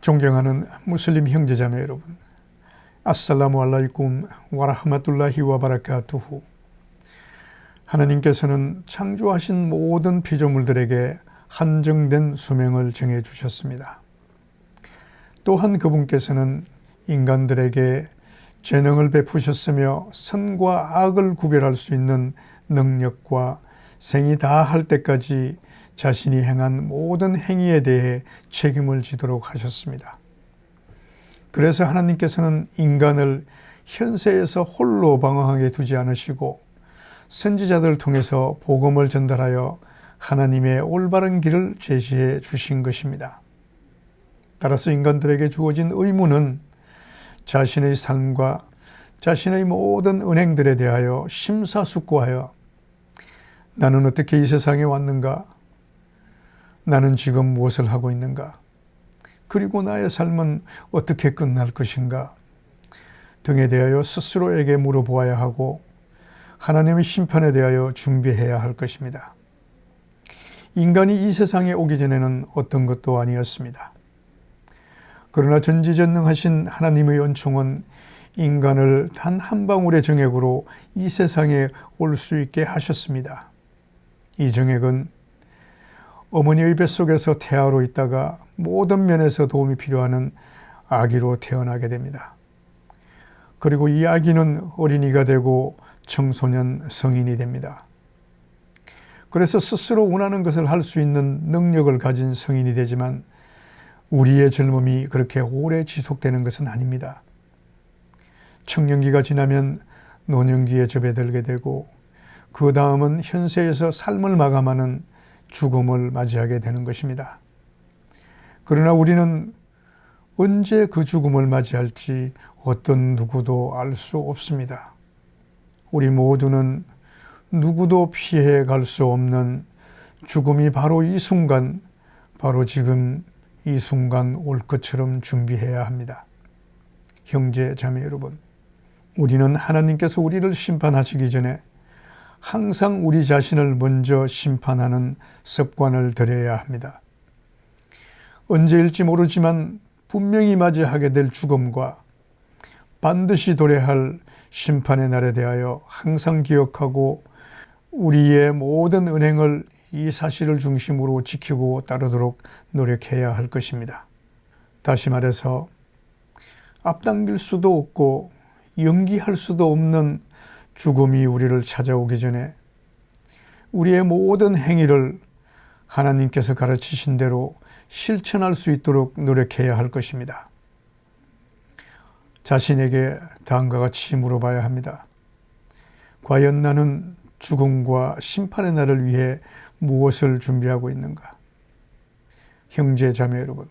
존경하는 무슬림 형제자매 여러분, 아살라무 알라이쿰 와라흐마툴라히 와바라카투후. 하나님께서는 창조하신 모든 피조물들에게 한정된 수명을 정해주셨습니다. 또한 그분께서는 인간들에게 재능을 베푸셨으며 선과 악을 구별할 수 있는 능력과 생이 다할 때까지 자신이 행한 모든 행위에 대해 책임을 지도록 하셨습니다. 그래서 하나님께서는 인간을 현세에서 홀로 방황하게 두지 않으시고 선지자들을 통해서 복음을 전달하여 하나님의 올바른 길을 제시해 주신 것입니다. 따라서 인간들에게 주어진 의무는 자신의 삶과 자신의 모든 은행들에 대하여 심사숙고하여 나는 어떻게 이 세상에 왔는가? 나는 지금 무엇을 하고 있는가? 그리고 나의 삶은 어떻게 끝날 것인가? 등에 대하여 스스로에게 물어보아야 하고 하나님의 심판에 대하여 준비해야 할 것입니다. 인간이 이 세상에 오기 전에는 어떤 것도 아니었습니다. 그러나 전지전능하신 하나님의 은총은 인간을 단 한 방울의 정액으로 이 세상에 올 수 있게 하셨습니다. 이 정액은 어머니의 뱃속에서 태아로 있다가 모든 면에서 도움이 필요한 아기로 태어나게 됩니다. 그리고 이 아기는 어린이가 되고 청소년, 성인이 됩니다. 그래서 스스로 원하는 것을 할 수 있는 능력을 가진 성인이 되지만 우리의 젊음이 그렇게 오래 지속되는 것은 아닙니다. 청년기가 지나면 노년기에 접어들게 되고 그 다음은 현세에서 삶을 마감하는 죽음을 맞이하게 되는 것입니다. 그러나 우리는 언제 그 죽음을 맞이할지 어떤 누구도 알 수 없습니다. 우리 모두는 누구도 피해 갈 수 없는 죽음이 바로 이 순간, 바로 지금 이 순간 올 것처럼 준비해야 합니다. 형제, 자매 여러분, 우리는 하나님께서 우리를 심판하시기 전에 항상 우리 자신을 먼저 심판하는 습관을 들여야 합니다. 언제일지 모르지만 분명히 맞이하게 될 죽음과 반드시 도래할 심판의 날에 대하여 항상 기억하고 우리의 모든 은행을 이 사실을 중심으로 지키고 따르도록 노력해야 할 것입니다. 다시 말해서 앞당길 수도 없고 연기할 수도 없는 죽음이 우리를 찾아오기 전에 우리의 모든 행위를 하나님께서 가르치신 대로 실천할 수 있도록 노력해야 할 것입니다. 자신에게 다음과 같이 물어봐야 합니다. 과연 나는 죽음과 심판의 날을 위해 무엇을 준비하고 있는가? 형제, 자매 여러분,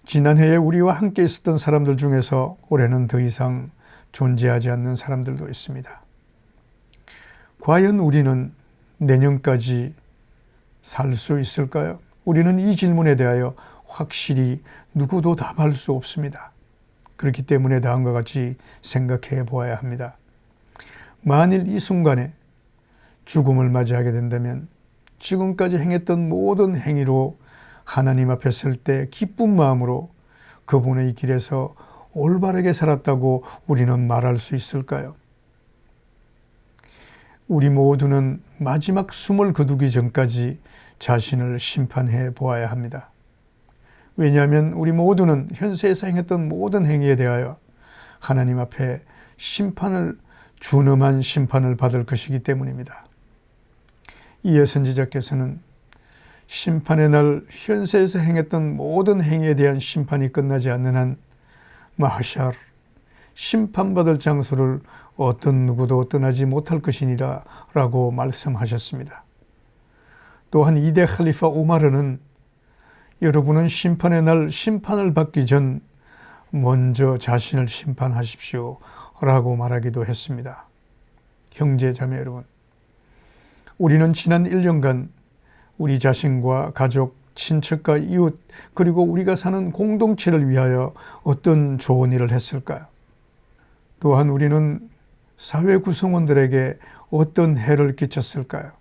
지난해에 우리와 함께 있었던 사람들 중에서 올해는 더 이상 존재하지 않는 사람들도 있습니다. 과연 우리는 내년까지 살 수 있을까요? 우리는 이 질문에 대하여 확실히 누구도 답할 수 없습니다. 그렇기 때문에 다음과 같이 생각해 보아야 합니다. 만일 이 순간에 죽음을 맞이하게 된다면 지금까지 행했던 모든 행위로 하나님 앞에 설 때 기쁜 마음으로 그분의 길에서 올바르게 살았다고 우리는 말할 수 있을까요? 우리 모두는 마지막 숨을 거두기 전까지 자신을 심판해 보아야 합니다. 왜냐하면 우리 모두는 현세에서 행했던 모든 행위에 대하여 하나님 앞에 준엄한 심판을 받을 것이기 때문입니다. 이에 선지자께서는 심판의 날 현세에서 행했던 모든 행위에 대한 심판이 끝나지 않는 한 마하샬, 심판받을 장소를 어떤 누구도 떠나지 못할 것이니라 라고 말씀하셨습니다. 또한 이대 칼리파 우마르는 여러분은 심판의 날 심판을 받기 전 먼저 자신을 심판하십시오 라고 말하기도 했습니다. 형제, 자매 여러분, 우리는 지난 1년간 우리 자신과 가족, 친척과 이웃, 그리고 우리가 사는 공동체를 위하여 어떤 좋은 일을 했을까요? 또한 우리는 사회 구성원들에게 어떤 해를 끼쳤을까요?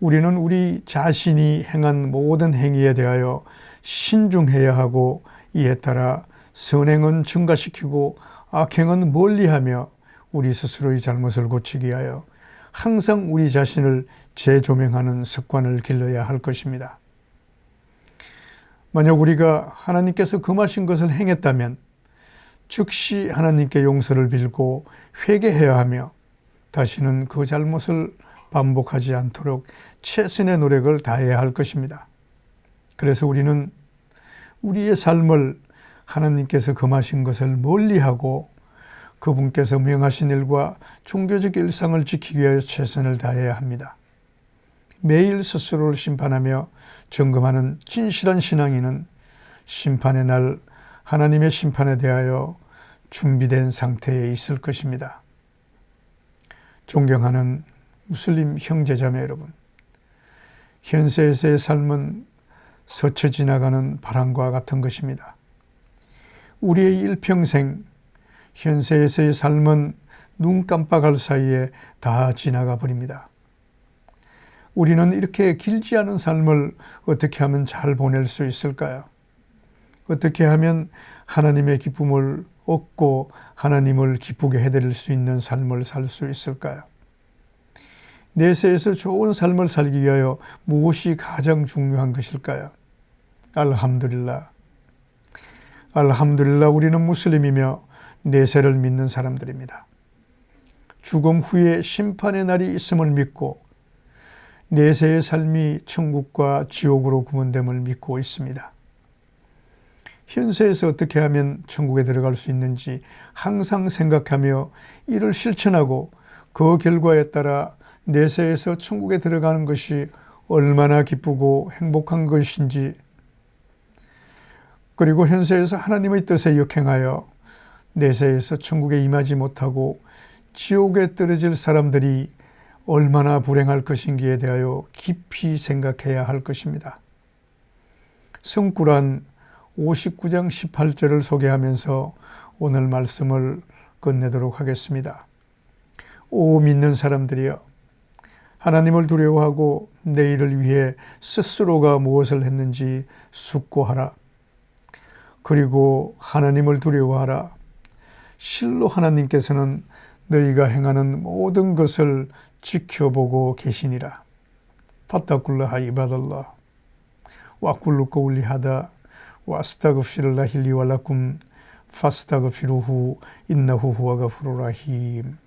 우리는 우리 자신이 행한 모든 행위에 대하여 신중해야 하고 이에 따라 선행은 증가시키고 악행은 멀리하며 우리 스스로의 잘못을 고치기 위하여 항상 우리 자신을 재조명하는 습관을 길러야 할 것입니다. 만약 우리가 하나님께서 금하신 것을 행했다면 즉시 하나님께 용서를 빌고 회개해야 하며 다시는 그 잘못을 반복하지 않도록 최선의 노력을 다해야 할 것입니다. 그래서 우리는 우리의 삶을 하나님께서 금하신 것을 멀리하고 그분께서 명하신 일과 종교적 일상을 지키기 위하여 최선을 다해야 합니다. 매일 스스로를 심판하며 점검하는 진실한 신앙인은 심판의 날 하나님의 심판에 대하여 준비된 상태에 있을 것입니다. 존경하는 무슬림 형제자매 여러분, 현세에서의 삶은 스쳐 지나가는 바람과 같은 것입니다. 우리의 일평생 현세에서의 삶은 눈 깜빡할 사이에 다 지나가 버립니다. 우리는 이렇게 길지 않은 삶을 어떻게 하면 잘 보낼 수 있을까요? 어떻게 하면 하나님의 기쁨을 얻고 하나님을 기쁘게 해드릴 수 있는 삶을 살 수 있을까요? 내세에서 좋은 삶을 살기 위하여 무엇이 가장 중요한 것일까요? 알함두릴라. 알함두릴라, 우리는 무슬림이며 내세를 믿는 사람들입니다. 죽음 후에 심판의 날이 있음을 믿고 내세의 삶이 천국과 지옥으로 구분됨을 믿고 있습니다. 현세에서 어떻게 하면 천국에 들어갈 수 있는지 항상 생각하며 이를 실천하고 그 결과에 따라 내세에서 천국에 들어가는 것이 얼마나 기쁘고 행복한 것인지, 그리고 현세에서 하나님의 뜻에 역행하여 내세에서 천국에 임하지 못하고 지옥에 떨어질 사람들이 얼마나 불행할 것인지에 대하여 깊이 생각해야 할 것입니다. 성구란 59장 18절을 소개하면서 오늘 말씀을 끝내도록 하겠습니다. 오 믿는 사람들이여, 하나님을 두려워하고 내일을 위해 스스로가 무엇을 했는지 숙고하라. 그리고 하나님을 두려워하라. 실로 하나님께서는 너희가 행하는 모든 것을 지켜보고 계시니라. 파타쿨라하 이바달라. 와쿨루 꼬울리 하다. 와스타그피르라히 리왈라쿰 파스타그피루후 인나후 후아가푸르라힘.